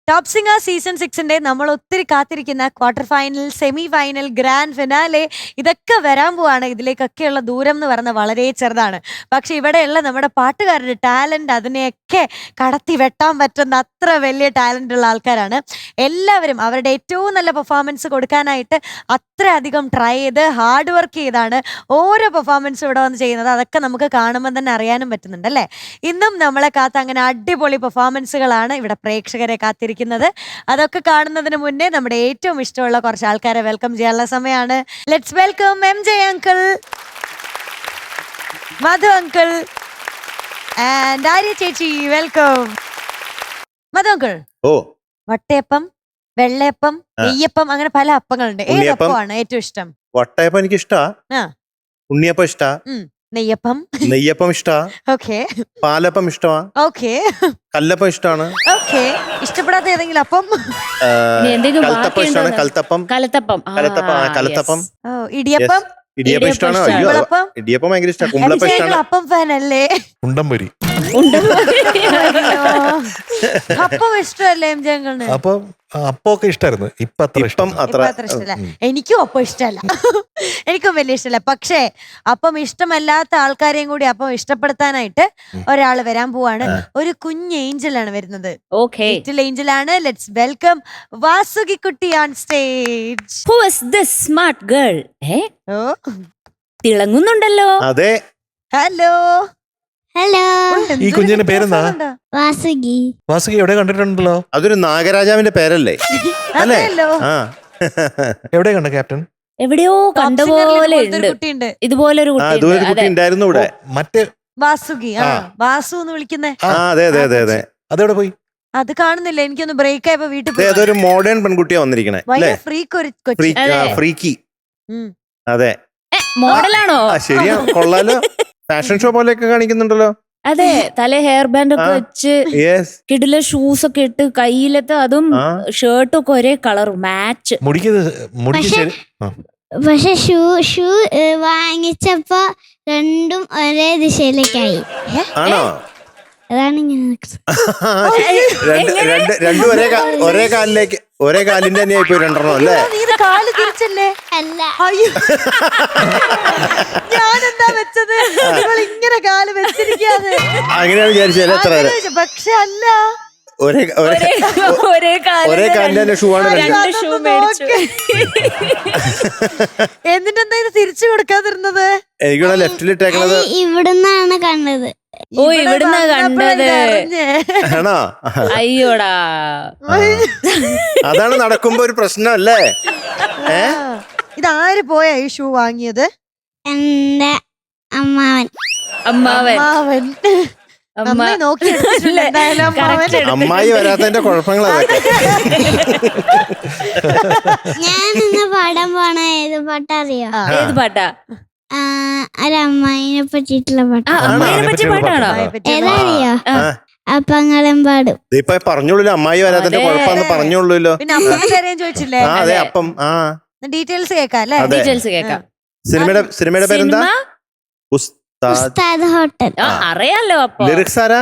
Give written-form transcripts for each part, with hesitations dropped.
Top singer season 6ന്റെ നമ്മൾ ഒത്തിരി കാത്തിരിക്കുന്ന quarter final, semi final, grand finale ഇതൊക്കെ വരാൻ പോവാണ്. ഇതിലേക്കൊക്കെയുള്ള ദൂരം എന്ന് പറയുന്നത് വളരെ ചെറുതാണ്. പക്ഷെ ഇവിടെയുള്ള നമ്മുടെ പാട്ടുകാരുടെ ടാലന്റ് അതിനെയൊക്കെ കടത്തി വെട്ടാൻ പറ്റുന്ന അത്ര വലിയ ടാലന്റ് ഉള്ള ആൾക്കാരാണ് എല്ലാവരും. അവരുടെ ഏറ്റവും നല്ല പെർഫോമൻസ് കൊടുക്കാനായിട്ട് അത്രയധികം ട്രൈ ചെയ്ത് ഹാർഡ് വർക്ക് ചെയ്താണ് ഓരോ പെർഫോമൻസും ഇവിടെ വന്ന് ചെയ്യുന്നത്. അതൊക്കെ നമുക്ക് കാണുമ്പോൾ തന്നെ അറിയാനും പറ്റുന്നുണ്ട് അല്ലേ? ഇന്നും നമ്മളെ കാത്ത് അങ്ങനെ അടിപൊളി പെർഫോമൻസുകളാണ് ഇവിടെ പ്രേക്ഷകരെ കാത്തിരിക്കുന്നത്. അതൊക്കെ കാണുന്നതിന് മുന്നേ നമ്മുടെ ഏറ്റവും ഇഷ്ടമുള്ള കുറച്ച് ആൾക്കാരെ വെൽക്കം ചെയ്യാനുള്ള സമയമാണ്. Let's welcome MJ uncle, Madhu uncle and Arya ചേച്ചി. വെൽക്കം. മധു അങ്കിൾ, ഓ വട്ടയപ്പം, വെള്ളയപ്പം, നെയ്യപ്പം, അങ്ങനെ പല അപ്പങ്ങളുണ്ട്. ഏതപ്പമാണ് ഏറ്റവും ഇഷ്ടം? വട്ടയപ്പം എനിക്ക് ഇഷ്ടാ, ആ. ഉണ്ണിയപ്പം ഇഷ്ടാ, നെയ്യപ്പം, നെയ്യപ്പം ഇഷ്ടാ, ഓക്കെ പാലപ്പം ഇഷ്ടമാ, ഓക്കെ കല്ലപ്പം ഇഷ്ടമാണ്, ഓക്കെ. ഇഷ്ടപ്പെടാത്ത ഏതെങ്കിലും അപ്പം? കൽത്തപ്പം ഇഷ്ടമാണ്, കൽത്തപ്പം, കലത്തപ്പം കലത്തപ്പം, ഇടിയപ്പം, ഇടിയപ്പം ഇഷ്ടമാണ്. അയ്യോ കുമ്പളപ്പം? ഇടിയപ്പം ഭയങ്കര ഇഷ്ടമാണ്. കുമ്പളപ്പം ഇഷ്ടമാണ്. അപ്പം ഫാൻ അല്ലേ? ഉണ്ടംപൊരി അപ്പം ഇഷ്ടമല്ലേ MJ അങ്കിളിന്? അപ്പൊ അപ്പൊക്കെ ഇഷ്ടായിരുന്നു. ഇപ്പൊ അത്ര ഇപ്പം അത്ര അത്ര ഇഷ്ടമല്ല. എനിക്കും അപ്പം ഇഷ്ടമല്ല, എനിക്കും വലിയ ഇഷ്ടമല്ല. പക്ഷേ അപ്പം ഇഷ്ടമല്ലാത്ത ആൾക്കാരെയും കൂടി അപ്പം ഇഷ്ടപ്പെടുത്താനായിട്ട് ഒരാള് വരാൻ പോവാണ്. ഒരു കുഞ്ഞ് ഏഞ്ചലാണ് വരുന്നത്. ഓക്കെ. ലിറ്റിൽ ഏഞ്ചലാണ്. ലെറ്റ്സ് വെൽക്കം വാസുകി കുട്ടി on stage. Who is this smart girl? ഓ, തിളങ്ങുന്നുണ്ടല്ലോ. അതെ. ഹലോ ഹലോ, ഈ കുഞ്ഞിന്റെ പേരെന്താ? വാസുകി. വാസുകി എവിടെ കണ്ടിട്ടുണ്ടല്ലോ? അതൊരു നാഗരാജാവിന്റെ പേരല്ലേ? അല്ലേ? അതല്ലോ. ആ എവിടെ കണ്ട ക്യാപ്റ്റൻ? എവിടെയോ കണ്ട പോലെ ഉണ്ട്. കുട്ടിയുണ്ട് ഇതുപോലൊരു അതുപോലെ കുട്ടി കുട്ടി. ഉണ്ടായിരുന്നു ഇവിടെ. മറ്റേ വാസുകി. വാസു എന്ന് വിളിക്കുന്നേ. അതെ അതെ അതെ അതെ. അതെവിടെ പോയി? അത് കാണുന്നില്ല. എനിക്കൊന്ന് ബ്രേക്ക് ആയപ്പോ വീട്ടിൽ അതെ, അതൊരു മോഡേൺ പെൺകുട്ടിയാ വന്നിരിക്കണേ അല്ലേ? ഫ്രീക്ക് ഒരു കൊച്ചി. ഫ്രീക്കി. ഉം. അതെ. മോഡലാണോ? ശരിയാ, കൊള്ളാലോ. ഫാഷൻ ഷോ പോലെയൊക്കെ കാണിക്കുന്നുണ്ടല്ലോ. അതെ, തല ഹെയർ ബാൻഡ് ഒക്കെ വെച്ച് യെസ്. കിടില ഷൂസ് ഒക്കെ ഇട്ട് കയ്യിലത്തെ അതും ഷർട്ടും ഒക്കെ ഒരേ കളർ മാച്ച്. മുടിക്ക് ശരി. പക്ഷെ ഷൂ വാങ്ങിച്ചപ്പോ രണ്ടും ഒരേ ദിശയിലേക്കായി. ആണോ? അതാണ് ഞാൻ രണ്ടും ഒരേ കാലിലേക്ക്, ഒരേ കാലിന്റെ തന്നെ ആയിപ്പോയി രണ്ടെണ്ണം അല്ലേ? നീ ഇത് കാല് തിരിച്ചല്ലേ? അല്ല. അയ്യോ, ഞാനെന്താ വെച്ചത്? നിങ്ങൾ ഇങ്ങനെ കാല് വെച്ചിരിക്കാതെ അങ്ങനെയാണ് വിചാരിച്ചത്. എത്ര പക്ഷെ അല്ല, ഒരേ കാലിന്റെ തന്നെ ഷൂ ആണ്. രണ്ട് ഷൂ മേടിച്ചു. എന്നിട്ടെന്താ ഇത് തിരിച്ചു കൊടുക്കാതിരുന്നത്? എനിക്കിവിടെ ലെഫ്റ്റിലിട്ടേക്കണത്. ഇവിടുന്നാണ് കണ്ടത്. ഓ, ഇവിടുന്നാ കണ്ടത്. ആണോ? അയ്യോടാ, അതാണ് നടക്കുമ്പോ ഒരു പ്രശ്നം അല്ലേ? ഇതാര് പോയാ ഈ ഷൂ വാങ്ങിയത്? എന്റെ അമ്മാവൻ. അമ്മാവൻ. നന്നായി നോക്കി എടുത്തിട്ടുണ്ട് എന്തായാലും അമ്മാവൻ. അമ്മായി വരാത്തതിന്റെ കുഴപ്പങ്ങളതൊക്കെ. ഞാൻ ഇന്ന് പാടാൻ പോണ ഏത് പാട്ടറിയോ? ഏത് പാട്ടാ? ഒരമ്മായിനെ പറ്റിയിട്ടുള്ള പാട്ട്. അമ്മയെ പറ്റി പാട്ടാണോ? ഏതറിയോ? അപ്പങ്ങളും പാടും. ഇപ്പൊ പറഞ്ഞോളൂ, അമ്മായി വരാത്തതിന്റെ കുഴപ്പമെന്ന് പറഞ്ഞോളൂല്ലോ. പിന്നെ അപ്പന്റെ പേരെയും ചോദിച്ചില്ലേ? അതെ, അപ്പം. ഡീറ്റെയിൽസ് കേൾക്കാം അല്ലേ? ഡീറ്റെയിൽസ് കേൾക്കാം. സിനിമയുടെ പേരെന്താ? ഉസ്താദ് ഹോട്ടൽ. അറിയാലോ. അപ്പൊ ലിറിക്സ് ആരാ?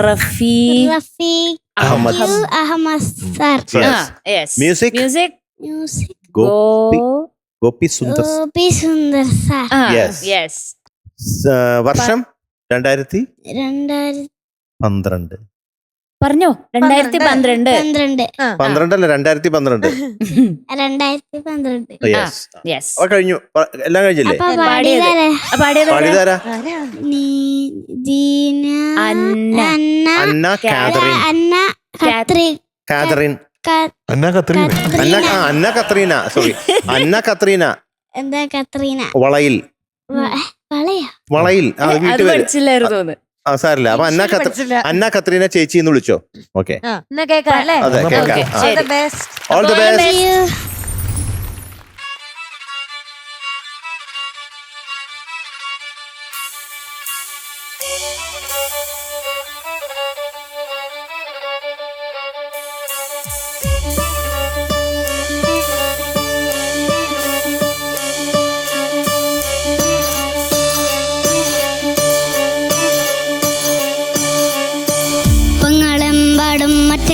Rafeeq Ahammed sir. Music Gopi Sundar sir. വർഷം 2012. പറഞ്ഞോ. 2012. 12 അല്ല, 2012. കഴിഞ്ഞു. എല്ലാം കഴിഞ്ഞില്ലേ? പാടിയതാരാ? അന്ന കത്രീന. സോറി, അന്ന കത്രീന. എന്താ കത്രീന? വളയിൽ. വീട്ടിൽ പഠിച്ചില്ലായിരുന്നു. സാറില്ല. അപ്പൊ അന്ന കത്രീന ചേച്ചി എന്ന് വിളിച്ചോ. ഓക്കെ, കേൾക്കാം അല്ലേ? അതെ, കേൾക്കാം. All the best. All the best. പൊങ്ങളെമ്പാടും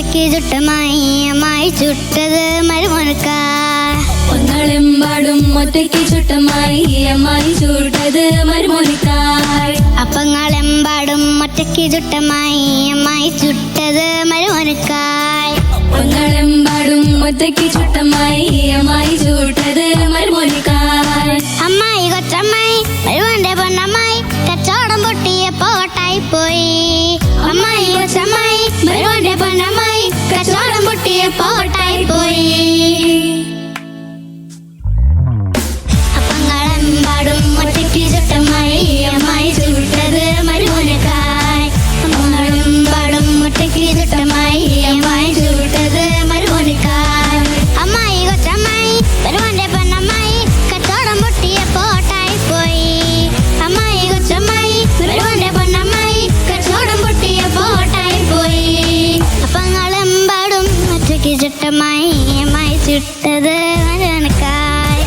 ഒറ്റയ്ക്ക് ചുട്ടമായി അമ്മായി ചുട്ടത് മരുമോനക്കായി. ഒന്നാളെമ്പാടും ഒറ്റയ്ക്ക് ചുട്ടമായി അമ്മായി ചുട്ടത് മരുമോനിക്കായി. അപ്പങ്ങളെമ്പാടും ഒറ്റയ്ക്ക് ചുട്ടമായി അമ്മായി ചുട്ടത് മരുമോനക്കായി. ഒന്നാളെമ്പാടും ഒറ്റയ്ക്ക് ചുട്ടമായി അമ്മായി ചുട്ടത് മരുമോനിക്കായി. അമ്മായി കൊച്ചമ്മായി മരുമോന്റെ പൊന്നമ്മായി കച്ചവടം പൊട്ടിയ പോട്ടായി പോയി. അമ്മായി കൊച്ചമ്മായി മരുമോന്റെ പൊന്നമ്മായി കച്ചവടം പൊട്ടിയ പോട്ടായി പോയി. അപ്പങ്ങളെമ്പാടും ഒറ്റയ്ക്ക് ചുട്ടമായി അമ്മായി ചുട്ടത് മരുമോനക്കായി. അപ്പങ്ങളെമ്പാടും ഒറ്റയ്ക്ക് ചുട്ടമായി അമ്മായി ചുട്ടത് മരുമോനക്കായി. അമ്മായി കൊച്ചമ്മായി മരുമോന്റെ പൊന്നമ്മായി കച്ചവടം പൊട്ടിയ പോട്ടായി പോയി. അമ്മായി കൊച്ചമ്മായി മരുമോന്റെ പൊന്നമ്മായി കച്ചവടം പൊട്ടിയ പോട്ടായി പോയി. അപ്പങ്ങളെമ്പാടും ഒറ്റയ്ക്ക് ചുട്ടമായി അമ്മായി ചുട്ടത് മരുമോനക്കായി.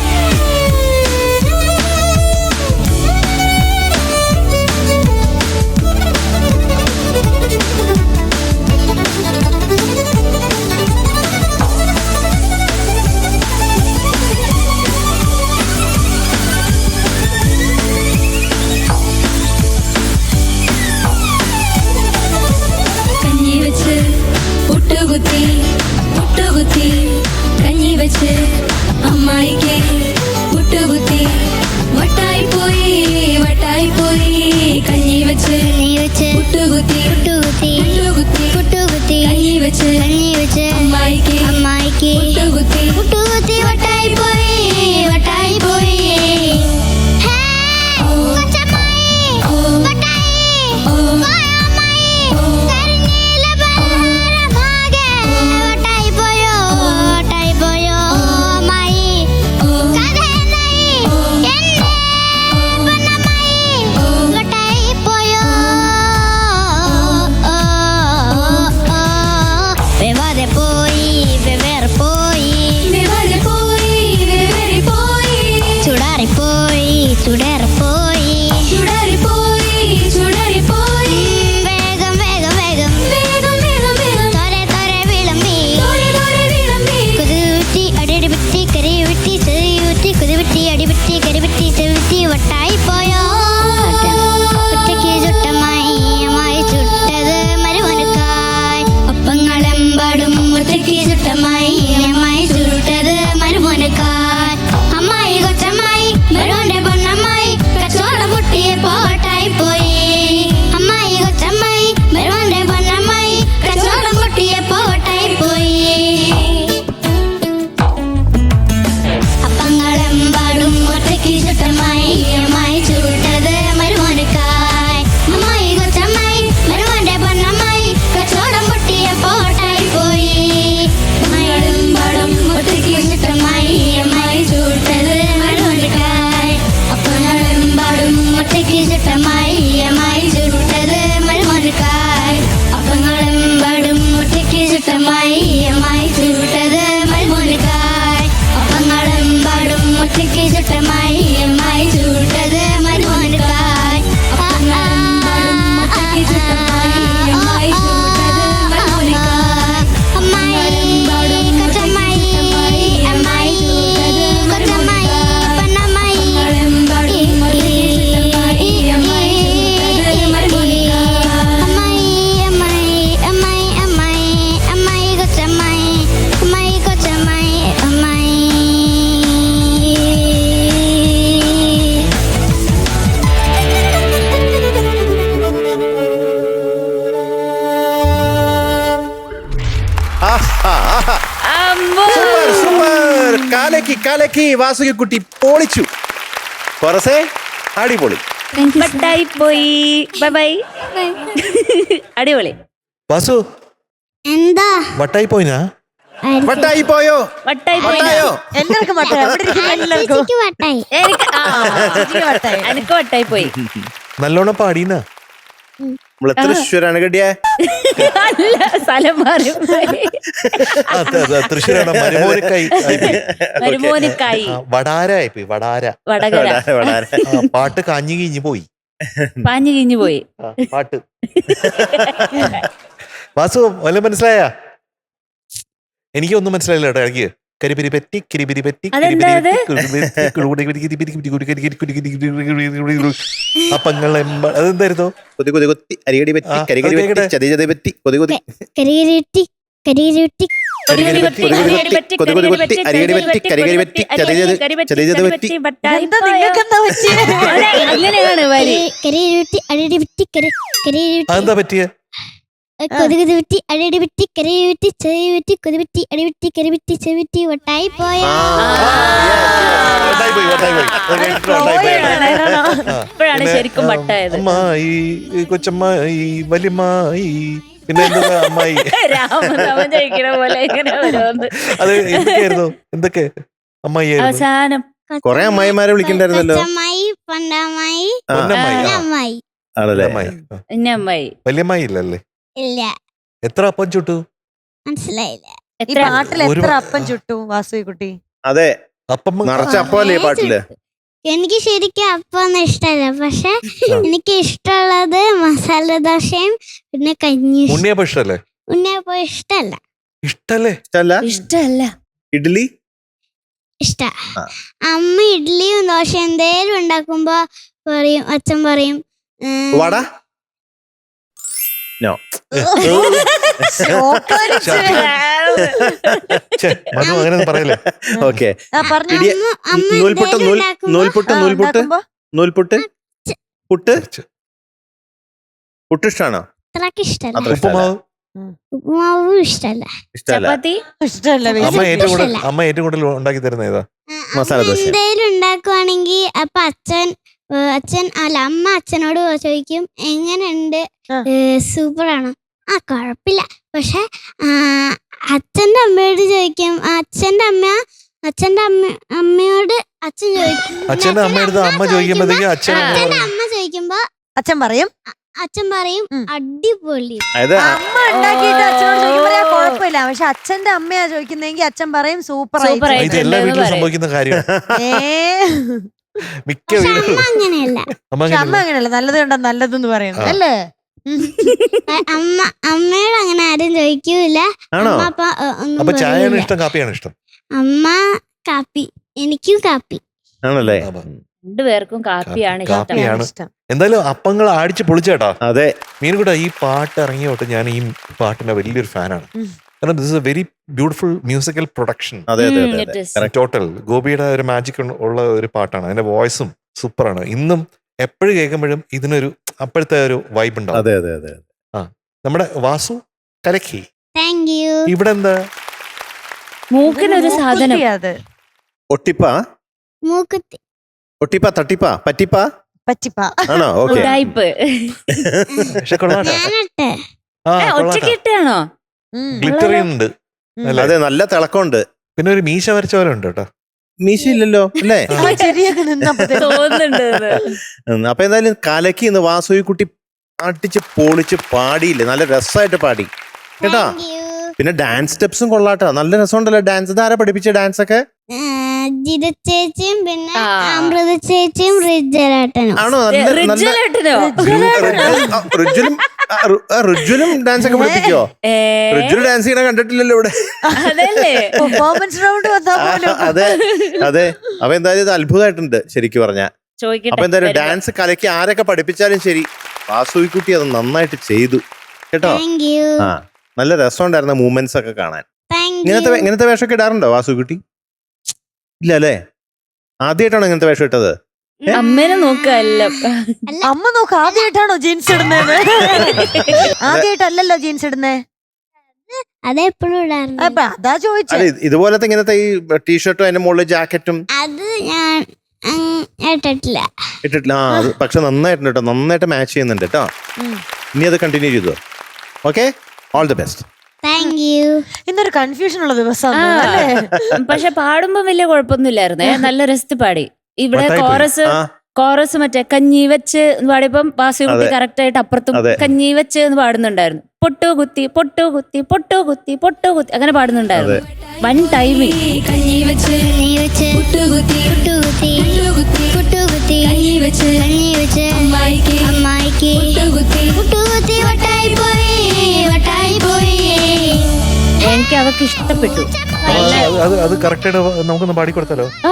കഞ്ഞി വെച്ച് പുട്ടുകുത്തി പുട്ടുകുത്തി കഞ്ഞി വെച്ച് അമ്മായിക്ക് പുട്ടുകുത്തി വട്ടായി പോയി വട്ടായി പോയി. കഞ്ഞി വെച്ച് പുട്ടുകുത്തി പുട്ടുകുത്തി പുട്ടുകുത്തി പുട്ടുകുത്തി കഞ്ഞി വെച്ച് അമ്മായിക്ക് അമ്മായിക്ക് പുട്ടുകുത്തി പുട്ടുകുത്തി വട്ടായി പോയി വട്ടായി പോയി. ഹേ, കൊച്ചമ്മായി, വട്ടായി, പോയ അമ്മായി, കരിഞ്ഞില പലഹാരമാകെ വട്ടായി പോയോ അമ്മായി. കഥ എന്നായി എന്നെ പൊന്നമ്മായി വട്ടായി പോയോ. വെവാതെ പോയി വെവേറെ പോയി വിവരെ പോയി വിവരെ പോയി ചുടാറിപ്പോയി ചുടേറെ പോയി. ചുടരിപ്പോയി ചുടരിപ്പോയി. വേഗം വേഗം വേഗം വേഗം വേഗം വേഗം തോരെ തോരെ വിളമ്പി തോരെ തോരെ വിളമ്പി. കുതിവിട്ടി അടിപിട്ടി കരിവിട്ടി ചെറിയുറ്റി കുതിവിട്ടി അടിപിട്ടി കരിവിട്ടി ചെവിട്ടി വട്ടായി പോയോ. ഒറ്റയ്ക്ക് ചുട്ടമായി അമ്മായി ചുട്ടത് മരുമോനക്കായി. ഒപ്പങ്ങളെമ്പാടും ഒറ്റയ്ക്ക് ചുട്ടമായി അമ്മായി ചുട്ടത് മരുമോനക്കായി. അമ്മായി കൊച്ചമ്മായി മരുമോന്റെ പൊന്നമ്മായി കച്ചവടം പൊട്ടിയ പോട്ടായി പോയി. അമ്മായി കൊച്ചമ്മായി മരുമോന്റെ പൊന്നമ്മായി കച്ചവടം പൊട്ടിയ പോട്ടായി പോയി. അപ്പങ്ങളെമ്പാടും ഒറ്റയ്ക്ക് ചുട്ടമായി അമ്മായി ചുട്ടത് മരുമോനക്കായി. അമ്മായി കൊച്ചമ്മായി മരുമോന്റെ പൊന്നമ്മായി കച്ചവടം പൊട്ടിയ പോട്ടായി പോയി. അമ്മയെമ്പാടും ഒറ്റയ്ക്ക് ചുട്ടമായി അമ്മായി ചുട്ടത് മരുമോനക്കായി. അപ്പങ്ങളെമ്പാടും ഒറ്റയ്ക്ക് ചുട്ടമായി അമ്മായി ചുട്ടത് മരുമോനക്കായി. അപ്പങ്ങളെമ്പാടും ഒറ്റയ്ക്ക് ചുട്ടമായി അമ്മായി ചുട്ടത് മരുമോനക്കായി. അപ്പങ്ങളെമ്പാടും ഒറ്റയ്ക്ക് ചുട്ടമായി അമ്മായി ചുട്ടത് മരുമോനക്കായി. അപ്പങ്ങളെമ്പാടും ഒറ്റയ്ക്ക് ചുട്ടമായി അമ്മായി ചുട്ടത് മരുമോനക്കായി. അമ്മായി കൊച്ചമ്മായി അമ്മായി കൊച്ചമ്മായി പൊന്നമ്മായി ഒറ്റയ്ക്ക് ചുട്ടമായി അമ്മായി ചുട്ടത് മരുമോനിക്കായി. അമ്മായി അമ്മായി അമ്മായി അമ്മായി അമ്മായി കൊച്ചമ്മായി അമ്മായി കൊച്ചമ്മായി അമ്മായി. സൂപ്പർ സൂപ്പർ കാലക്കി കാലക്കി വാസുകി കുട്ടി പൊളിച്ചു. കുറസേ അടിപൊളി. വട്ടായി പോയി. Bye bye. അടിപൊളി. വാസു എന്താ വട്ടായി പോയിനാ? വട്ടായി പോയോ വട്ടായി പോയി. വട്ടായോ? എല്ലാവർക്കും വട്ടായി. അവിടെ ഇരിക്കുന്ന എല്ലാവർക്കും ചേച്ചിക്ക് വട്ടായി. എനിക്ക് ചേച്ചിക്ക് വട്ടായി. എനിക്ക് വട്ടായി പോയി. നല്ലോണം പാടീനാ? നമ്മള് തൃശ്ശൂരാണ് കെട്ടിയേ. അല്ല, സ്ഥലം മാറി പോയി. തൃശ്ശൂരാണ്. മരുമോനിക്കായി മരുമോനിക്കായി. വടാരായി പോയി. വടാര വടകര. പാട്ട് കാഞ്ഞു കിഞ്ഞു പോയി. പാഞ്ഞു കിഞ്ഞു പോയി. പാട്ട്. വാസു വല്ല മനസ്സിലായ? എനിക്കൊന്നും മനസ്സിലായില്ല കേട്ടോ ഇടയ്ക്ക് കരിപിരി പറ്റി കിരിപിരി പറ്റി അപ്പങ്ങൾ അതെന്തായിരുന്നു? കൊതി കൊതി കൊത്തി അരികടി പറ്റി കരികടി പറ്റി ചതി ചതി പറ്റി കൊതി കൊതി കരികിരിട്ടി കരികിരിട്ടി എന്താ നിങ്ങൾക്കെന്താ പറ്റിയത്? അങ്ങനെയാണ് വരി. കരികിരിട്ടി അടിയടി വിട്ടി കരികിരിട്ടി അതെന്താ പറ്റിയ? കൊതി കൊതി വിട്ടി അടിയടി വിട്ടി കരിവിട്ടി ചെവി വിട്ടി കൊതി വിട്ടി അടി വിട്ടി കരിവിട്ടി ചെവി വിട്ടി വട്ടായി പോയ ഇപ്പോഴാണ് ശരിക്കും വട്ടായത്. അമ്മായി കൊച്ചമ്മായി വല്യമ്മായി പിന്നെ എന്താ അമ്മായി രാമനാമം ജയിക്കണ പോലെ ഇങ്ങനെ ഓരോന്ന്. അത് എന്തൊക്കെയായിരുന്നു? എന്തൊക്കെ അമ്മായി അവസാനം കൊറേ അമ്മായിമാരെ വിളിക്കണ്ടായിരുന്നല്ലോ. അമ്മായി പണ്ടമ്മായി പൊന്നമ്മായി അമ്മായി ആണല്ലേ? പിന്നെ അമ്മായി വല്യമ്മായി ഇല്ലല്ലേ? ഇല്ല എത്ര അപ്പം ചുട്ടു? മനസ്സിലായില്ല. ഈ പാട്ടിൽ എത്ര അപ്പം ചുട്ടു വാസുകുട്ടി? അതെ, അപ്പം നിറച്ച അപ്പല്ലേ പാട്ടില്? എനിക്ക് ശരിക്കും അപ്പൊന്നും ഇഷ്ടമല്ല, പക്ഷെ എനിക്ക് ഇഷ്ടമുള്ളത് മസാല ദോശയും പിന്നെ കഞ്ഞി. ഉണ്ണിയപ്പം ഇഷ്ടല്ലേ? ഉണ്ണിയപ്പം ഇഷ്ടല്ല. ഇഷ്ടല്ലേ? ഇഷ്ടല്ല. ഇഷ്ടല്ല. ഇഡ്ഡലി ഇഷ്ട. അമ്മ ഇഡ്ഡലിയും ദോശ എന്തേലും ഉണ്ടാക്കുമ്പോ പറയും, അച്ഛൻ പറയും വട. നോ. അങ്ങനെ പറയല്ലേ? ഓക്കെ. അമ്മ നൂൽപുട്ട് നൂൽപുട്ട് നൂൽപുട്ട് നൂൽപുട്ട് പുട്ട് പുട്ട് ഇഷ്ടാണോ? അത്രക്ക് ഇഷ്ടല്ല. അത്ര ഇഷ്ടല്ല. ഉപ്പുമാവ് ഉപ്പുമാവും ഇഷ്ടല്ല. ഇഷ്ടല്ല. ചപ്പാത്തി ഇഷ്ടമല്ല. അമ്മ ഏറ്റവും കൂടുതൽ ഉണ്ടാക്കി തരുന്ന ഏതാ? മസാല ദോശ. എന്തേലും ഉണ്ടാക്കുവാണെങ്കിൽ അപ്പൊ അമ്മ അച്ഛനോട് ചോദിക്കും എങ്ങനെയുണ്ട്, സൂപ്പറാണോ? ആ കുഴപ്പമില്ല. പക്ഷെ അച്ഛന്റെ അമ്മയോട് ചോദിക്കും, അച്ഛന്റെ അമ്മയോട് അച്ഛൻ ചോദിക്കും. അച്ഛന്റെ അമ്മയുടെ അമ്മ ചോദിക്കുമ്പോഴത്തേക്ക് അച്ഛന്റെ അമ്മ ചോദിക്കുമ്പോ അച്ഛൻ പറയും അടിപൊളി. അമ്മ ഉണ്ടാക്കിയിട്ട് അച്ഛനോട് ചോദിക്കുമ്പോ കുഴപ്പമില്ല, പക്ഷെ അച്ഛന്റെ അമ്മയാ ചോദിക്കുന്നെങ്കിൽ അച്ഛൻ പറയും സൂപ്പർ ആയി. ഇത് എല്ലാ വീട്ടിലും സംഭവിക്കുന്ന കാര്യം. മിക്ക വീടുകളും അങ്ങനെയല്ല. അമ്മ അങ്ങനെയല്ല, നല്ലത് കണ്ടാ നല്ലതെന്ന് പറയുന്നത് അല്ലേ? അമ്മയോട് അങ്ങനെ ആരും ചോദിക്കൂല. അപ്പൊ ചായയാണ് ഇഷ്ടം കാപ്പിയാണ് ഇഷ്ടം? അമ്മ കാപ്പി, എനിക്കും കാപ്പി. ആണല്ലേ? രണ്ടുപേർക്കും കാപ്പിയാണ് ഇഷ്ടം. എന്തായാലും അപ്പങ്ങൾ അടിച്ച് പൊളിച്ചേട്ടാ. അതെ മീനുകൂടെ ഈ പാട്ട് ഇറങ്ങിയ തൊട്ട് ഞാൻ ഈ പാട്ടിന്റെ വലിയൊരു ഫാനാണ്. കാരണം this is A very beautiful musical production. അതെ അതെ. ടോട്ടൽ ഗോപിയുടെ ഒരു മാജിക് ഉള്ള ഒരു പാട്ടാണ്. അതിന്റെ വോയിസും സൂപ്പറാണ്. ഇന്നും എപ്പോഴും കേൾക്കുമ്പോഴും ഇതിനൊരു അപ്പോഴത്തെ ഒരു വൈബ് ഉണ്ടാവും. അതെ അതെ അതെ. ആ നമ്മുടെ വാസു കലക്കി. Thank you. ഇവിടെ എന്താ മൂക്കിനൊരു സാധനം? അത് ഒട്ടിപ്പ, മൂക്കുത്തി, ഒട്ടിപ്പ, തട്ടിപ്പ, പറ്റിപ്പ, പറ്റിപ്പ ആണോ? ഓക്കെ. ഉടായിപ്പ്. പക്ഷെ കൊള്ളാട്ടോ. ഞാനട്ടെ ഒറ്റക്കിട്ടാണോ? ഗ്ലിറ്ററി ഉണ്ട്. അതെ, നല്ല തിളക്കമുണ്ട്. പിന്നെ ഒരു മീശ വരച്ച പോലെ ഉണ്ട് കേട്ടോ. മീശ ഇല്ലല്ലോ അല്ലേ? ശരിയൊക്കെ നിന്നപ്പോ തോന്നുന്നുണ്ട്. അപ്പൊ എന്തായാലും കലക്കി ഇന്ന് വാസുകുട്ടി അടിച്ച് പൊളിച്ച് പാടിയില്ലേ, നല്ല രസമായിട്ട് പാടി കേട്ടാ. പിന്നെ ഡാൻസ് സ്റ്റെപ്സും കൊള്ളാട്ടോ, നല്ല രസമുണ്ടല്ലോ ഡാൻസ്. ഇതാരാ പഠിപ്പിച്ച ഡാൻസ് ഒക്കെ? ജിത ചേച്ചിയും പിന്നെ അമൃത ചേച്ചിയും റിജലേട്ടനും. ആണോ? റിജുലും ഡാൻസ് ഒക്കെ പഠിപ്പിക്കോ? റിജുല് ഡാൻസ് ചെയ്യണ കണ്ടിട്ടില്ലല്ലോ ഇവിടെ. പെർഫോമൻസ് റൗണ്ട് അതെ അതെ. അപ്പൊ എന്തായാലും ഇത് അത്ഭുതമായിട്ടുണ്ട് ശരിക്കും പറഞ്ഞ. അപ്പൊ എന്തായാലും ഡാൻസ് കലക്കി ആരൊക്കെ പഠിപ്പിച്ചാലും ശരി, വാസുകുട്ടി അത് നന്നായിട്ട് ചെയ്തു കേട്ടോ. ആ നല്ല രസമുണ്ടായിരുന്ന മൂവ്മെന്റ്സ് ഒക്കെ കാണാൻ. ഇങ്ങനത്തെ വേഷമൊക്കെ ഇടാറുണ്ടോ വാസുകുട്ടി? ഇല്ല അല്ലേ? ആദ്യമായിട്ടാണോ ഇങ്ങനത്തെ വേഷം ഇട്ടത്? അമ്മേനെ നോക്കല്ല. അമ്മ നോക്ക, ആദ്യമായിട്ടാണോ ജീൻസ് ഇടുന്നത്? ആദ്യമായിട്ടല്ലല്ലോ ജീൻസ് ഇടുന്നേ. അതെപ്പോഴും ഇടാറുണ്ട്. അതാ ചോദിച്ചത്. ഇതുപോലത്തെ ഇങ്ങനത്തെ ഈ ടീഷർട്ടും അതിന്റെ മുകളിൽ ജാക്കറ്റും അത് ഞാൻ ഇട്ടിട്ടില്ല. ആ പക്ഷെ നന്നായിട്ടുണ്ട് കേട്ടോ, നന്നായിട്ട് മാച്ച് ചെയ്യുന്നുണ്ട് കേട്ടോ. ഇനി അത് കണ്ടിന്യൂ ചെയ്തോ. Okay, all the best. Thank U. ഇന്നൊരു കൺഫ്യൂഷൻ ഉള്ള ദിവസം. പക്ഷെ പാടുമ്പോ വലിയ കുഴപ്പമൊന്നുമില്ലായിരുന്നേ, നല്ല രസത്തിൽ പാടി. ഇവിടെ കോറസ് മറ്റേ കഞ്ഞി വെച്ച് പാടിയപ്പം വാസുകുട്ടി കറക്റ്റ് ആയിട്ട് അപ്പുറത്തും കഞ്ഞി വെച്ച് എന്ന് പാടുന്നുണ്ടായിരുന്നു. പൊട്ടു കുത്തി പൊട്ടു കുത്തി പൊട്ടു കുത്തി പൊട്ടു കുത്തി അങ്ങനെ പാടുന്നുണ്ടായിരുന്നു. വൺ ടൈമിങ് എനിക്ക് അതൊക്കെ ഇഷ്ടപ്പെട്ടു. അത് കറക്റ്റ് ആയിട്ട് നമുക്കൊന്ന് പാടിക്കൊടുത്താലോ? ആ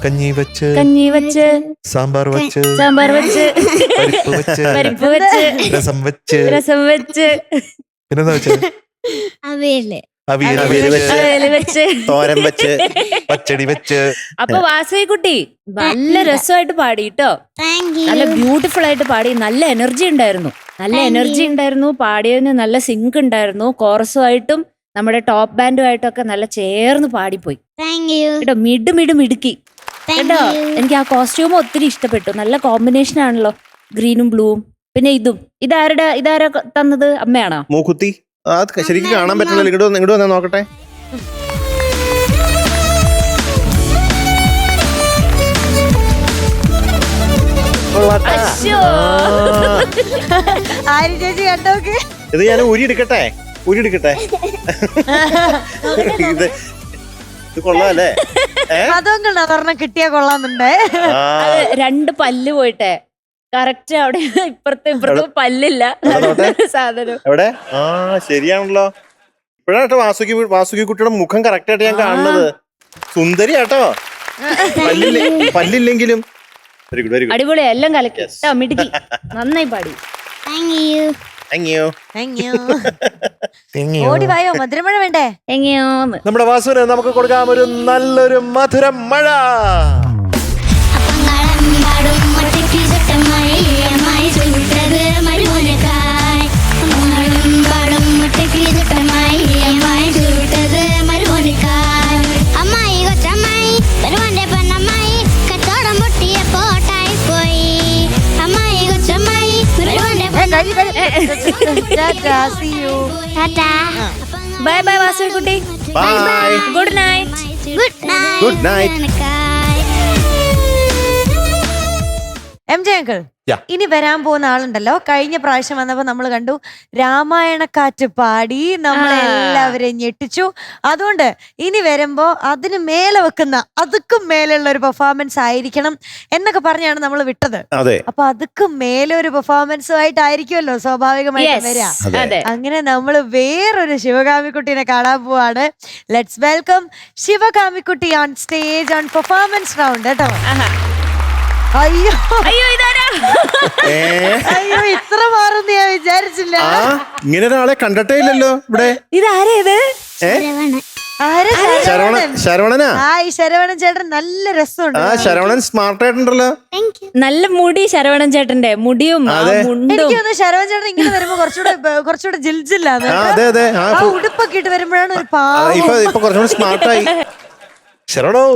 കഞ്ഞി വെച്ച് കഞ്ഞി വെച്ച് സാമ്പാർ വെച്ച് സാമ്പാർ വെച്ച് പരിപ്പ് വെച്ച് പരിപ്പ് വെച്ച് രസം വെച്ച് രസം വെച്ച് പിന്നെന്താ വെച്ചത്? അവയല്ലേ അവിയൽ അവിയൽ വെച്ച് അവിയല് വെച്ച് തോരൻ വെച്ച് പച്ചടി വെച്ച്. അപ്പൊ വാസവിക്കുട്ടി നല്ല രസമായിട്ട് പാടി കേട്ടോ. Thank you. നല്ല ബ്യൂട്ടിഫുൾ ആയിട്ട് പാടി. നല്ല എനർജി ഉണ്ടായിരുന്നു. നല്ല എനർജി ഉണ്ടായിരുന്നു. പാടിയതിന് നല്ല സിങ്ക് ഉണ്ടായിരുന്നു. കോറസുമായിട്ടും നമ്മുടെ ടോപ്പ് ബാൻഡുമായിട്ടും ഒക്കെ നല്ല ചേർന്ന് പാടിപ്പോയി താങ്ക് യു. കേട്ടോ. മിടുക്കി താങ്ക് കേട്ടോ. യു. എനിക്ക് ആ കോസ്റ്റ്യൂം ഒത്തിരി ഇഷ്ടപ്പെട്ടു. നല്ല കോമ്പിനേഷൻ ആണല്ലോ, ഗ്രീനും ബ്ലൂവും. പിന്നെ ഇതാരാ തന്നത്? അമ്മയാണോ? മൂക്കുത്തി. അത് ശരിക്കും കാണാൻ പറ്റില്ല. ഇങ്ങോട്ട് വന്നാ നോക്കട്ടെ. അശ്ശോ. ആര് ചേച്ചി കണ്ടോക്ക്. ഇത് ഞാൻ ഊരിയെടുക്കട്ടെ. ഇത് കൊള്ളാല്ലേ? അതൊന്നും പറഞ്ഞ കിട്ടിയാ കൊള്ളാന്നുണ്ടേ. അത് 2 പല്ല് പോയിട്ടെ കറക്റ്റ് അവിടെ ഇപ്പുറത്തും പല്ലില്ല സാധനം. എവിടെ? ആ ശരിയാണല്ലോ. ഇപ്പോഴാട്ടോ വാസുകി കുട്ടിയുടെ മുഖം കറക്റ്റ് ആയിട്ട് ഞാൻ കാണുന്നത്. സുന്ദരിയാട്ടോ, പല്ലില്ലെങ്കിലും. Very good, very good. അടിപൊളിയാ, എല്ലാം കലക്കി കേട്ടോ. മിടുക്കി, നന്നായി പാടി. Thank you. Thank you. ഓടി വായോ, മധുരമഴ വേണ്ടേ? എങ്ങനെയോന്ന് നമ്മുടെ വാസുവിന് നമുക്ക് കൊടുക്കാം ഒരു നല്ലൊരു മധുരം മഴ. Bye bye Vasukutty. Bye. Good night. Good night. MJ uncle, Yeah. ഇനി വരാൻ പോകുന്ന ആളുണ്ടല്ലോ. കഴിഞ്ഞ പ്രാവശ്യം വന്നപ്പോ നമ്മൾ കണ്ടു രാമായണക്കാറ്റ് പാടി നമ്മളെല്ലാവരെയും ഞെട്ടിച്ചു. അതുകൊണ്ട് ഇനി വരുമ്പോ അതിന് മേലെ വെക്കുന്ന അതുക്കും മേലെയുള്ള ഒരു പെർഫോമൻസ് ആയിരിക്കണം എന്നൊക്കെ പറഞ്ഞാണ് നമ്മൾ വിട്ടത്. അതെ. അപ്പൊ അതുക്കും മേലെ ഒരു പെർഫോമൻസും ആയിട്ടായിരിക്കുമല്ലോ സ്വാഭാവികമായിട്ട് വരിക. അതെ. അങ്ങനെ നമ്മൾ വേറൊരു ശിവകാമിക്കുട്ടീനെ കാണാൻ പോവാണ്. ലെറ്റ്സ് വെൽക്കം ശിവകാമിക്കുട്ടി on stage on performance round കേട്ടോ. അയ്യോ അയ്യോ, ഇതാരാ? അയ്യോ, ഇത്ര മാറും ഞാൻ വിചാരിച്ചില്ല. ഇങ്ങനെ ഒരാളെ കണ്ടിട്ടേ ഇല്ലല്ലോ ഇവിടെ. ഇതാരാ ഇത്? ശരവണനാ? ഹായ് ശരവണൻ ചേട്ടൻ, നല്ല രസമുണ്ട്. ശരവണൻ സ്മാർട്ട് ആയിട്ടുണ്ടല്ലോ. നല്ല മുടി ശരവണൻ ചേട്ടന്റെ മുടിയും ആ മുണ്ടും. എനിക്ക് തോന്നുന്നു ശരവണൻ ചേട്ടൻ ഇങ്ങനെ വരുമ്പോ കുറച്ചുകൂടെ ജിൽജില്ലാണ്. അതെ അതെ. ആ ഉടുപ്പൊക്കെ ഇട്ട് വരുമ്പോഴാണ് ഒരു പാവം. ഇപ്പൊ കുറച്ചുകൂടി സ്മാർട്ടായി. ശരണോ,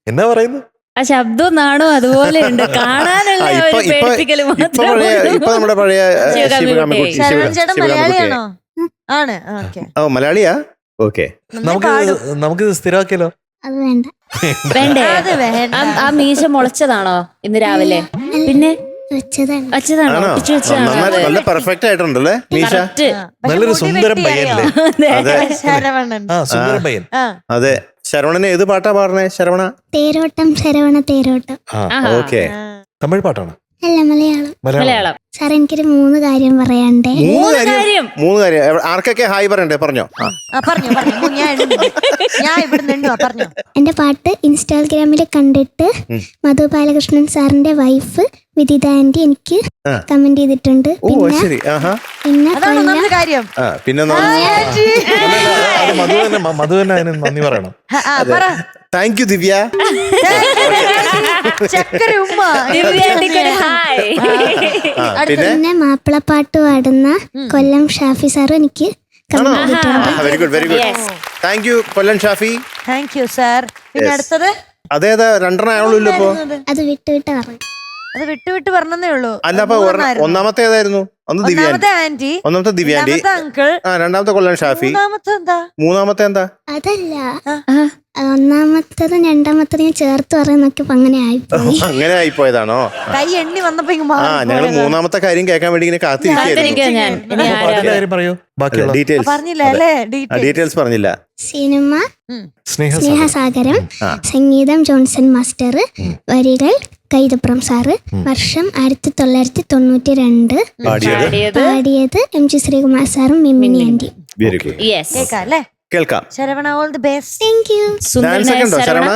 എന്നാ പറയുന്നു? ആ ശബ്ദവും നാണോ അതുപോലെ ഉണ്ട്. കാണാനുള്ള ഒരു പേടിപ്പിക്കല് മാത്രമേ ഇപ്പൊ നമ്മുടെ പഴയ ശിവകാമിക്കുട്ടി. ശരവണൻ ചേട്ടൻ മലയാളിയാണോ? ആണ്. ഓക്കെ. ഓ മലയാളിയാ? ഓക്കെ. നമുക്ക് സ്ഥിരമാക്കിയല്ലോ. അത് വേണ്ട. വേണ്ടേ? അത് വേണ്ട. ആ മീശ മുളച്ചതാണോ ഇന്ന് രാവിലെ? പിന്നെ വെച്ചതാണ്. വച്ചതാണോ? ഒട്ടിച്ചു വെച്ചതാണോ? നല്ല പെർഫെക്റ്റ് ആയിട്ടുണ്ടല്ലേ മീശ? നല്ലൊരു സുന്ദരം പയ്യനല്ലേ? അതെ. ശരവണൻ. സുന്ദരം പയ്യൻ. അതെ. ശരവണന് ഏത് പാട്ടാ പാടണേ? ശരവണ തേരോട്ടം ശരവണ തേരോട്ടം. ഓക്കെ. തമിഴ് പാട്ടാണ്? അല്ല, മലയാളം. മലയാളം. സാർ, എനിക്കൊരു 3 കാര്യം പറയാണ്ടേ. 3 കാര്യം. ആർക്കൊക്കെ ഹായ് പറയണ്ടേ? പറഞ്ഞോ. പറഞ്ഞു. ഞാൻ ഇവിടെ നിന്നു. പറഞ്ഞോ. എന്റെ പാട്ട് ഇൻസ്റ്റാഗ്രാമിൽ കണ്ടിട്ട് മധു ബാലകൃഷ്ണൻ സാറിന്റെ വൈഫ് വിദിത ആന്റി എനിക്ക് കമന്റ് ചെയ്തിട്ടുണ്ട്. പിന്നെ അതാണ് ഒന്നാമത്തെ കാര്യം. പിന്നെ മധു തന്നെ അതിന് നന്ദി പറയണം. താങ്ക് യു ദിവ്യ. ചക്കര ഉമ്മ. പിന്നെ മാപ്പിളപ്പാട്ട് പാടുന്ന കൊല്ലം ഷാഫി സാറും എനിക്ക് കമന്റ് ചെയ്തിട്ടുണ്ട്. Very good, very good. Thank you Kollam Shafi. Thank you sir. പിന്നെ അടുത്തത് അതേതാ? 2 ആയുള്ളൂ ഇപ്പൊ. അത് വിട്ട് പറഞ്ഞു. അത് വിട്ട് പറഞ്ഞതേ ഉള്ളൂ. അല്ല, അപ്പൊ ഒന്നാമത്തെ ഏതായിരുന്നു? ഒന്നാമത്തെ ആന്റി, ഒന്നാമത്തെ ദിവ്യ ആന്റി, അങ്കിൾ, രണ്ടാമത്തെ കൊല്ലം ഷാഫി, മൂന്നാമത്തെ എന്താ? അതല്ല, ഒന്നാമത്തതും രണ്ടാമത്തതും ഞാൻ ചേർത്ത് പറയുന്നൊക്കെ അങ്ങനെ ആയിപ്പോയി. അങ്ങനെ ആയിപ്പോയതാണോ? കൈ എണ്ണി വന്നപ്പോ ഞങ്ങള് മൂന്നാമത്തെ കാര്യം കേൾക്കാൻ വേണ്ടി ഇങ്ങനെ ഡീറ്റെയിൽസ് പറഞ്ഞില്ല. സിനിമ സ്നേഹസാഗരം, സംഗീതം ജോൺസൺ മാസ്റ്റർ, വരികൾ കൈതപ്രം സാറ്, വർഷം 1992, പാടിയത് MG ശ്രീകുമാർ സാറും മിമ്മിനി ആന്റി. Very good. യെസ് കേൾക്കാം അല്ലേ? കേൾക്കാം. Saravana, all the best. Thank you. Dance സുന്ദരനായ ഒക്കെ ഉണ്ടോ ശരവണ?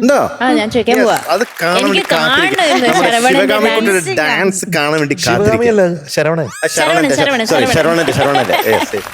ഉണ്ടോ? ആ ഞാൻ ചോദിക്കാൻ പോവാ. അത് കാണാൻ എനിക്ക് വേണ്ടി കാത്തിരിക്കാം. കാണണം നമ്മുടെ ശരവണന്റെ ശിവകാമിക്കുട്ടിയുടെ ഡാൻസ് കാണാൻ വേണ്ടി കാത്തിരിക്കാം. ശിവകാമിയല്ല, ശരവണൻ. ശരവണന്റെ Yes, yes.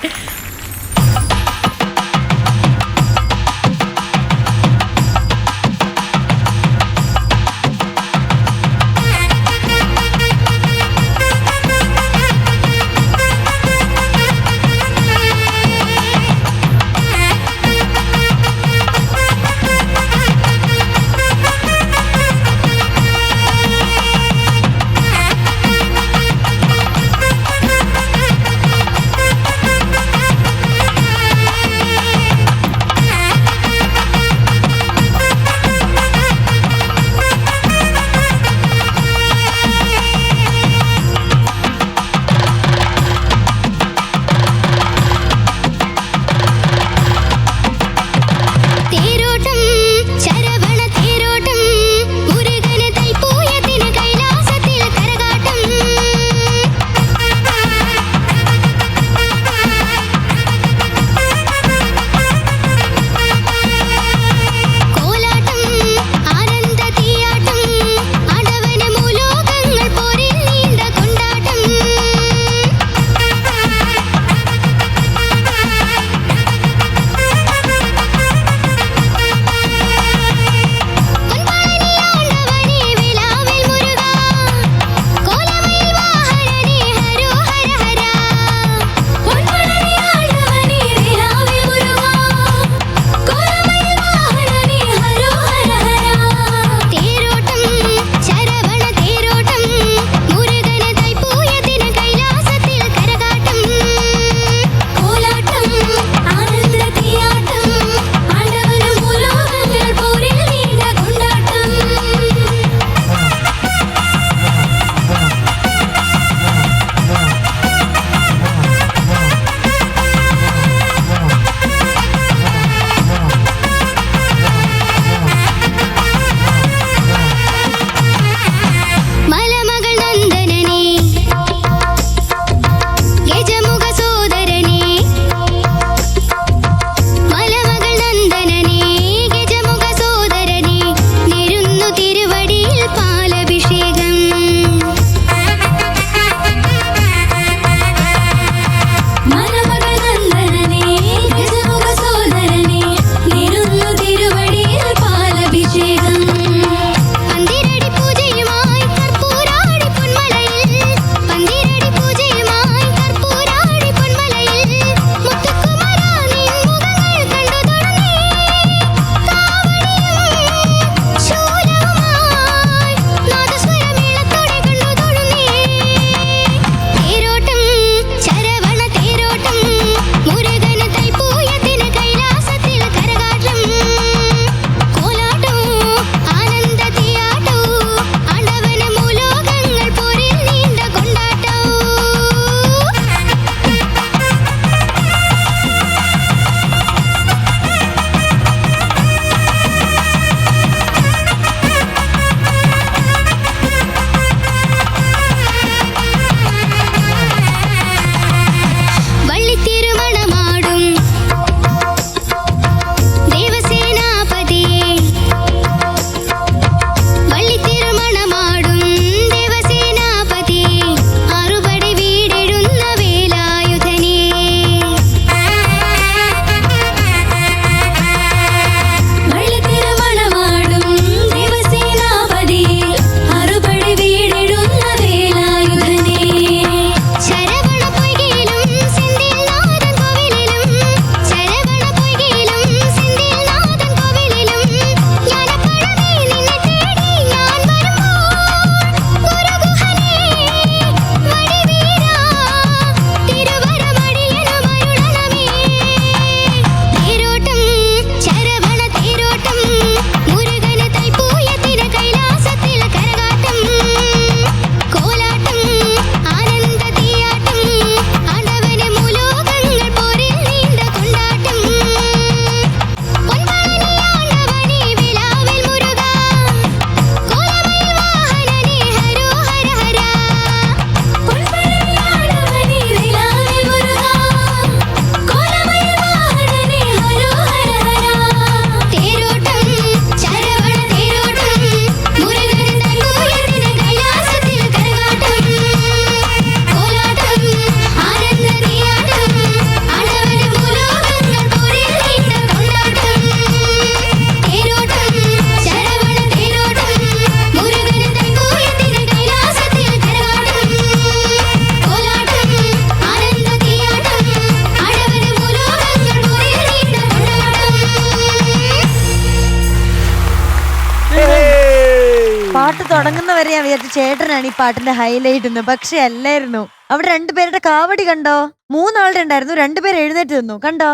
തുടങ്ങുന്നവരെ ഞാൻ വിചാരിച്ചു ചേട്ടനാണ് ഈ പാട്ടിന്റെ ഹൈലൈറ്റ് എന്ന്, പക്ഷെ അല്ലായിരുന്നു. അവിടെ രണ്ടുപേരുടെ കാവടി കണ്ടോ? 3 ആളുടെ ഉണ്ടായിരുന്നു, 2 പേര് എഴുന്നേറ്റ് നിന്നു. കണ്ടോ?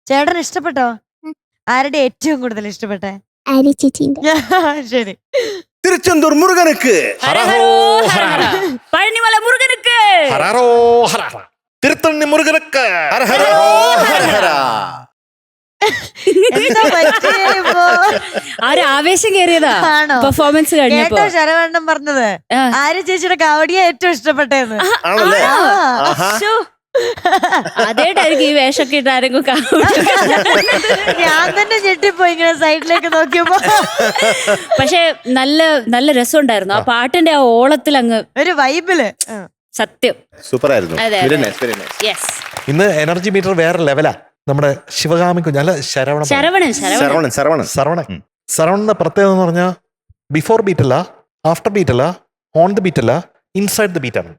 ചേട്ടൻ ഇഷ്ടപ്പെട്ടോ? ആരുടെ ഏറ്റവും കൂടുതൽ ഇഷ്ടപ്പെട്ടെ? ആര്യ ചേച്ചിന്റെ. ശരി. തിരുച്ചെന്തൂർ മുരുകനുക്ക്, പഴനിമല മുരുകനുക്ക്, തിരുത്തണ്ണി മുരുകനുക്ക്. എന്താ പറ്റിയേ ഇപ്പോ? ആ ഒരു ആവേശം കേറിയതാ ആണോ? പെർഫോമൻസ് കഴിഞ്ഞപ്പോ. കേട്ടോ ശരവണ്ണൻ പറഞ്ഞത് ആര്യ ചേച്ചിയുടെ കാവടിയാ ഏറ്റവും ഇഷ്ടപ്പെട്ടെന്ന്. ആണല്ലേ? ശ്ശോ. അതേട്ടായിരിക്കും ഈ വേഷമൊക്കെ ഇട്ട് ആരെങ്കിലും ഞാൻ തന്നെ ഞെട്ടിപ്പോയി ഇങ്ങനെ സൈഡിലേക്ക് നോക്കിയപ്പോ. പക്ഷെ നല്ല നല്ല രസമുണ്ടായിരുന്നു ആ പാട്ടിന്റെ ആ ഓളത്തിൽ അങ്ങ് ഒരു വൈബില്. സത്യം സൂപ്പർ ആയിരുന്നു. അതെ, Very അതെ. nice, very nice. യെസ്. ഇന്ന് എനർജി മീറ്റർ വേറെ ലെവലാ. നമ്മുടെ ശിവകാമി കുഞ്ഞ് അല്ല ശരവണൻ ശരവണന്റെ പ്രത്യേകത എന്ന് പറഞ്ഞാൽ ബിഫോർ ബീറ്റ് അല്ല, ആഫ്റ്റർ ബീറ്റ് അല്ല, ഓൺ ദ ബീറ്റ് അല്ല, ഇൻസൈഡ് ദ ബീറ്റ് ആണ്.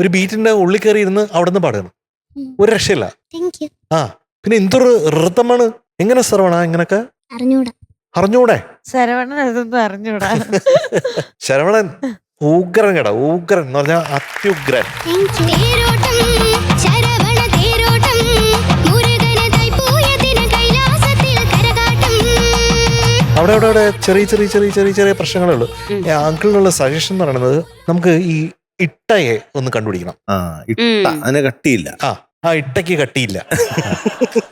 ഒരു ബീറ്റിന്റെ ഉള്ളിൽ കയറി ഇരുന്ന് അവിടെ നിന്ന് പാടുകയാണ്. ഒരു രക്ഷയില്ല. ആ പിന്നെ എന്തൊരു ഋതമാണ്. എങ്ങനെ ശരവണ ഇങ്ങനൊക്കെ അറിഞ്ഞൂടെ? ശരവണ്ണൻ അതൊന്നും അറിഞ്ഞൂടാ. ശരവണൻ ഉഗ്രൻ കേടാ, ഉഗ്രൻ എന്ന് പറഞ്ഞാൽ അത്യുഗ്രൻ. അവിടെ അവിടെ അവിടെ ചെറിയ ചെറിയ ചെറിയ ചെറിയ ചെറിയ പ്രശ്നങ്ങളേ ഉള്ളൂ. അങ്കിളിനുള്ള സജഷൻ എന്ന് പറയുന്നത് നമുക്ക് ഈ ഇട്ടയെ ഒന്ന് കണ്ടുപിടിക്കണം. അതിന് കട്ടിയില്ല. ആ ഇട്ടയ്ക്ക് കട്ടിയില്ല.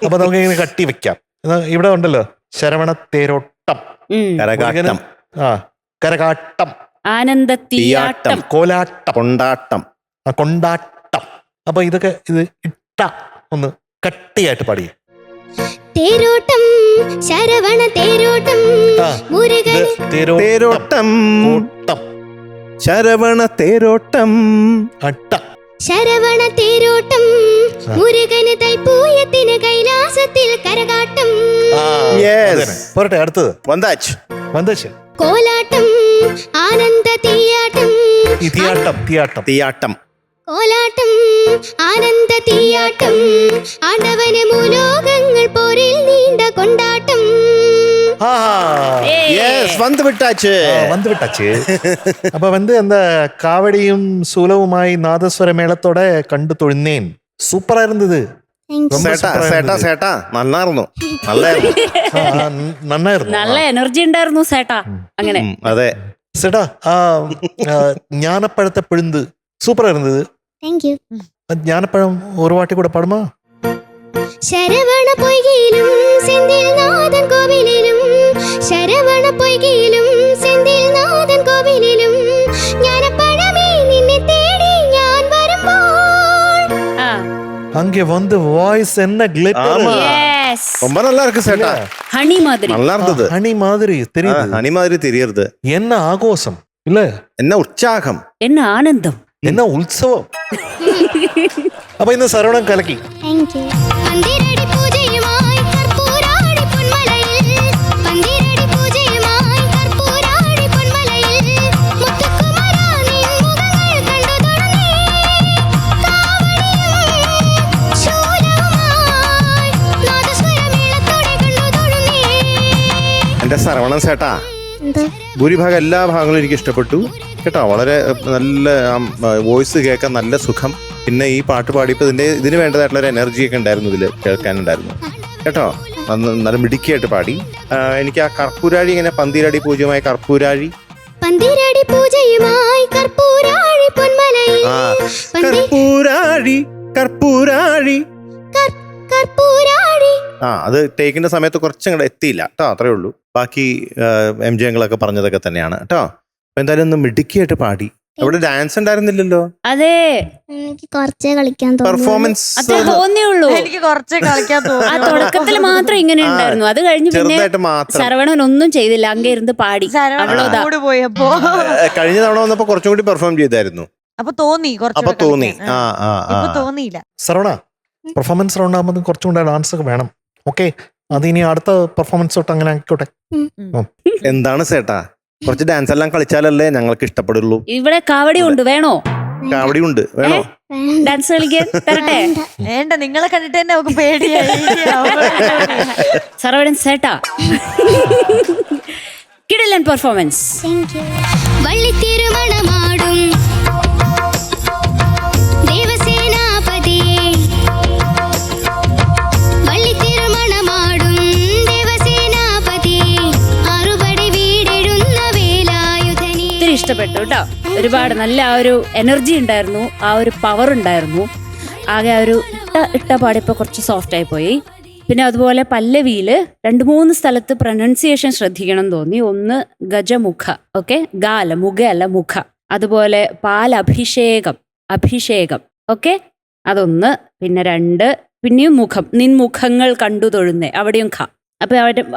അപ്പൊ നമുക്ക് ഇങ്ങനെ കട്ടി വെക്കാം. ഇവിടെ ഉണ്ടല്ലോ ശരവണ തേരോട്ടം, കരകാട്ടം, കരകാട്ടം, ആനന്ദത്തീയാട്ടം, കോലാട്ടം, കൊണ്ടാട്ടം, കൊണ്ടാട്ടം. അപ്പൊ ഇതൊക്കെ ഇത് ഇട്ട ഒന്ന് കട്ടിയായിട്ട് പാടിയേ. തേരോട്ടം ശരവണ തേരോട്ടം മുരുകൻ തേരോട്ടം, ഓട്ടം, ശരവണ തേരോട്ടം, അട്ട, ശരവണ തേരോട്ടം മുരുകന് തൈപ്പൂയത്തിന് കൈലാസത്തിൽ കരകാട്ടം. പോരട്ടെ അടുത്തത് വന്താച്ച്, വന്താച്ച്, കോലാട്ടം ആനന്ദ തീയാട്ടം, തീയാട്ടം, തീയാട്ടം, തീയാട്ടം, കോലാട്ടം ആനന്ദ തീയാട്ടം, ആണ്ടവന് മൂലോകങ്ങൾ പോരിൽ നീണ്ട കൊണ്ടാട്ടം. വന്ന് വിട്ടാച്ച്. അപ്പൊ എന്താ കാവടിയും സൂലവുമായി നാദസ്വരമേളത്തോടെ കണ്ടു തൊഴുന്നേൻ. സൂപ്പർ ആയിരുന്നു ഇത്. നന്നായിരുന്നു. നല്ല എനർജി ഉണ്ടായിരുന്നു സേട്ടാ. അങ്ങനെ അതെ സേട്ടാ. ജ്ഞാനപ്പഴത്തെ പിഴുന്ത് സൂപ്പർ ആയിരുന്നു ഇത്. ജ്ഞാനപ്പഴം ഒരു വാട്ടി കൂടെ പാടുമോ? ശരവണ പൊയ്കയിലും സെന്തിൽ നാഥൻ കോവിലിലും, ശരവണ പൊയ്കയിലും സെന്തിൽ നാഥൻ കോവിലിലും, ജ്ഞാനപ്പഴമേ നിന്നെ തേടി ഞാൻ വരുമ്പോൾ. அங்கே வந்து வாய்ஸ் என்ன கிளிட்டர். ரொம்ப நல்லா இருக்கு சேட்டா. ஹனி மாதிரி நல்லா இருந்தது. ஹனி மாதிரி தெரியுது. ஹனி மாதிரி தெரியுது. என்ன ஆகோஷம் இல்ல, என்ன உற்சாகம், என்ன ஆனந்தம், என்ன உற்சவம். அப்ப இந்த சரவணன் கலக்கி. പന്തിരടി പൂജയുമായി കർപ്പൂരാടി പൊന്മലയിൽ, പന്തിരടി പൂജയുമായി കർപ്പൂരാടി പൊന്മലയിൽ, മുത്തുക്കുമര നിൻ മുഖങ്ങൾ കണ്ടു തുടങ്ങി, കാവടിയും ശൂലവുമായി നാദസ്വരമേളത്തോടെ കണ്ടു തുടങ്ങി. എന്റെ സരവണൻ ചേട്ടാ, ഭൂരിഭാഗം എല്ലാ ഭാഗങ്ങളും എനിക്ക് ഇഷ്ടപ്പെട്ടു കേട്ടോ. വളരെ നല്ല വോയിസ് കേൾക്കാൻ നല്ല സുഖം. പിന്നെ ഈ പാട്ട് പാടിയപ്പോൾ ഇതിന് വേണ്ടതായിട്ടുള്ള ഒരു എനർജി ഒക്കെ ഉണ്ടായിരുന്നു, ഇതിൽ കേൾക്കാനുണ്ടായിരുന്നു കേട്ടോ. നല്ല മിടുക്കിയായിട്ട് പാടി. എനിക്ക് ആ കർപ്പൂരാഴി ഇങ്ങനെ പന്തിരടി പൂജയുമായി കർപ്പൂരാഴി, പന്തിരടി പൂജയുമായി കർപ്പൂരാഴി പൊന്മലയിൽ, കർപ്പൂരാഴി കർപ്പൂരാഴി കർപ്പൂരാഴി. അത് ടേക്കിന്റെ സമയത്ത് കുറച്ചങ്ങോട്ട് എത്തിയില്ല കേട്ടോ, അത്രേ ഉള്ളൂ. ബാക്കി MJ പറഞ്ഞതൊക്കെ തന്നെയാണ് കേട്ടോ. അപ്പൊ എന്തായാലും ഒന്ന് മിടുക്കിയായിട്ട് പാടി. അവിടെ ഡാൻസ് ഉണ്ടായിരുന്നില്ലല്ലോ. അതെ, എനിക്ക് കുറച്ചേ കളിക്കാൻ പെർഫോമൻസ് തോന്നിയുള്ളൂ. എനിക്ക് കുറച്ച് കളിക്കാൻ ആ തുടക്കത്തിൽ മാത്രം ഇങ്ങനെ ഉണ്ടായിരുന്നു. അത് കഴിഞ്ഞ് പിന്നെ ശരവണൻ ഒന്നും ചെയ്തില്ല, അങ്ങേ ഇരുന്ന് പാടി. കൂടെ പോയപ്പോ കഴിഞ്ഞ തവണ വന്നപ്പോ കുറച്ചും കൂടി പെർഫോം ചെയ്തായിരുന്നു. അപ്പൊ തോന്നി, അപ്പൊ തോന്നി. ഇപ്പൊ തോന്നിയില്ല. സരവണ പെർഫോമൻസ് റൗണ്ട് ആകുമ്പോൾ കുറച്ചും കൂടെ ഡാൻസ് ഒക്കെ വേണം. ഓക്കെ, അത് ഇനി അടുത്ത പെർഫോമൻസ് തൊട്ട് അങ്ങനെ ആയിക്കോട്ടെ. എന്താണ് ചേട്ടാ, കുറച്ച് ഡാൻസ് എല്ലാം കളിച്ചാലല്ലേ ഞങ്ങൾക്ക് ഇഷ്ടപ്പെടുള്ളൂ. ഇവിടെ കാവടി ഉണ്ട്, വേണോ? കാവടി ഉണ്ട്, വേണോ? ഡാൻസ് കളിക്കാൻ തരട്ടെ? വേണ്ട, നിങ്ങളെ കണ്ടിട്ട് തന്നെ നമുക്ക് പേടിയായി. സരവണൻ സേട്ടാ, കിടിലൻ പെർഫോമൻസ്. Thank you. വള്ളിത്തിരുമണമാടും ദേവസേനാപതിയേ, വള്ളിത്തിരുമണമാടും ദേവസേനാപതിയേ, ആറുപടി വീടെഴുന്ന വേലായുധനേ. ഒത്തിരി ഇഷ്ടപ്പെട്ടു കേട്ടോ. ഒരുപാട് നല്ല ആ ഒരു എനർജി ഉണ്ടായിരുന്നു, ആ ഒരു പവർ ഉണ്ടായിരുന്നു. ആകെ ആ ഒരു ഇട്ട പാടിയപ്പോൾ കുറച്ച് സോഫ്റ്റ് ആയി പോയി. പിന്നെ അതുപോലെ പല്ലവിയില് 2-3 സ്ഥലത്ത് പ്രൊനൗൺസിയേഷൻ ശ്രദ്ധിക്കണം തോന്നി. ഒന്ന് ഗജമുഖ, ഓക്കെ, ഗാല മുഖ അല്ല മുഖ. അതുപോലെ പാലഭിഷേകം, അഭിഷേകം, ഓക്കെ, അതൊന്ന്. പിന്നെ 2 പിന്നെയും മുഖം, നിൻമുഖങ്ങൾ കണ്ടു തൊഴുന്നേ, അവിടെയും ഖ. അപ്പൊ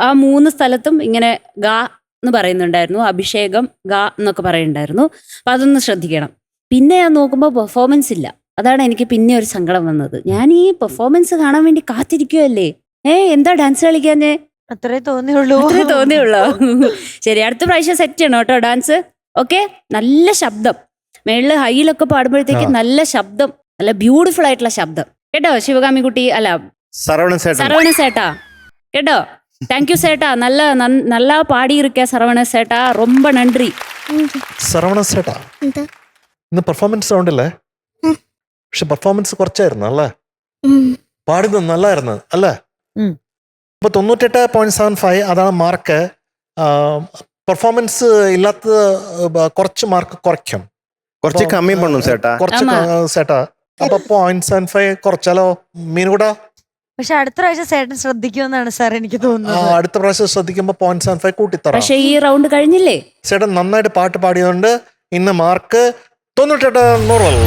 ആ 3 സ്ഥലത്തും ഇങ്ങനെ ഗാ എന്ന് പറയുന്നുണ്ടായിരുന്നു, അഭിഷേകം ഗാ എന്നൊക്കെ പറയുന്നുണ്ടായിരുന്നു. അപ്പൊ അതൊന്ന് ശ്രദ്ധിക്കണം. പിന്നെ ഞാൻ നോക്കുമ്പോൾ പെർഫോമൻസ് ഇല്ല. അതാണ് എനിക്ക് പിന്നെ ഒരു സങ്കടം വന്നത്. ഞാൻ ഈ പെർഫോമൻസ് കാണാൻ വേണ്ടി കാത്തിരിക്കുവല്ലേ, എന്താ ഡാൻസ് കളിക്കാഞ്ഞേ? അത്രേ തോന്നിയുള്ളൂ. അത്രേ തോന്നിയുള്ളൂ. ശരി, അടുത്ത പ്രാവശ്യം സെറ്റ് ചെയ്യണം കേട്ടോ ഡാൻസ്. ഓക്കെ, നല്ല ശബ്ദം, മേളില് ഹൈയിലൊക്കെ പാടുമ്പോഴത്തേക്ക് നല്ല ശബ്ദം, നല്ല ബ്യൂട്ടിഫുൾ ആയിട്ടുള്ള ശബ്ദം കേട്ടോ. ശിവകാമി കുട്ടി അല്ല சரவண சேட்டா கேட்டோ. தேங்க்யூ சேட்டா, நல்லா பாடி இருக்க சரவண சேட்டா, ரொம்ப நன்றி. സരവണ ചേട്ടാ, ഇന്ന് പെർഫോമൻസ് സൗണ്ടല്ലേ? പക്ഷെ പെർഫോമൻസ് കുറച്ചായിരുന്നു അല്ലേ? പാടുന്നത് നല്ലായിരുന്നു അല്ലേ? ഇപ്പൊ 98.75 അതാണ് മാർക്ക്. പെർഫോമൻസ് ഇല്ലാത്ത കുറച്ച് മാർക്ക് കുറയ്ക്കും, കുറച്ച് കമ്മി പണ്ണും ചേട്ടാ, കുറച്ച് ചേട്ടാ. അപ്പൊ 0.75 കുറച്ചാലോ മീനുകൂടാ? പക്ഷെ അടുത്ത പ്രാവശ്യം ചേട്ടൻ ശ്രദ്ധിക്കുമെന്നാണ് സാർ എനിക്ക് തോന്നുന്നത്. അടുത്ത പ്രാവശ്യം ശ്രദ്ധിക്കുമ്പോ 0.75 കൂട്ടിത്തരാം. പക്ഷെ ഈ റൗണ്ട് കഴിഞ്ഞില്ലേ? ചേട്ടൻ നന്നായിട്ട് പാട്ട് പാടിയതുകൊണ്ട് ഇന്ന് മാർക്ക് 98 നോർമൽ.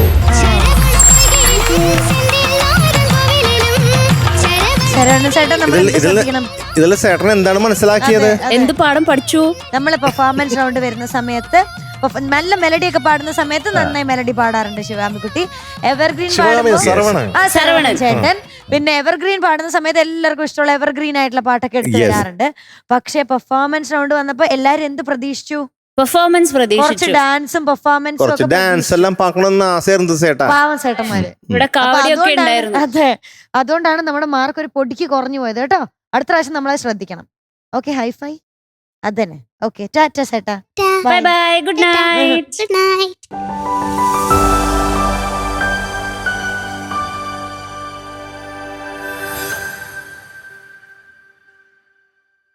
ഇതിൽ ചേട്ടൻ എന്താണ് മനസ്സിലാക്കിയത്? എന്ത് പാഠം പഠിച്ചു? നമ്മള് പെർഫോമൻസ് റൗണ്ട് വരുന്ന സമയത്ത് നല്ല മെലഡി ഒക്കെ പാടുന്ന സമയത്ത് നന്നായി മെലഡി പാടാറുണ്ട് ശിവാമിക്കുട്ടി. എവർഗ്രീൻ ശരവണൻ ചേട്ടൻ പിന്നെ എവർഗ്രീൻ പാടുന്ന സമയത്ത് എല്ലാവർക്കും ഇഷ്ടമുള്ള എവർഗ്രീൻ ആയിട്ടുള്ള പാട്ടൊക്കെ എടുത്ത് വരാറുണ്ട്. പക്ഷെ പെർഫോമൻസ് റൗണ്ട് വന്നപ്പോ എല്ലാരും എന്ത് പ്രതീക്ഷിച്ചു? പെർഫോമൻസ് പ്രതീക്ഷിച്ചു. ഡാൻസും പെർഫോമൻസും ഡാൻസ് എല്ലാം പാക്കണമെന്ന് ആശയായിരുന്നു ചേട്ടാ. പാവം ചേട്ടന്മാര്. ഇവിടെ കാവടിയൊക്കെ ഉണ്ടായിരുന്നു. അതെ, അതുകൊണ്ടാണ് നമ്മുടെ മാർക്ക് ഒരു പൊടിക്ക് കുറഞ്ഞു പോയത് കേട്ടോ. അടുത്ത പ്രാവശ്യം നമ്മളത് ശ്രദ്ധിക്കണം. ഓക്കെ, ഹൈഫൈ അതന്നെ. ഓക്കെ, ടാറ്റ ചേട്ടാ. Bye bye, good night. Good night.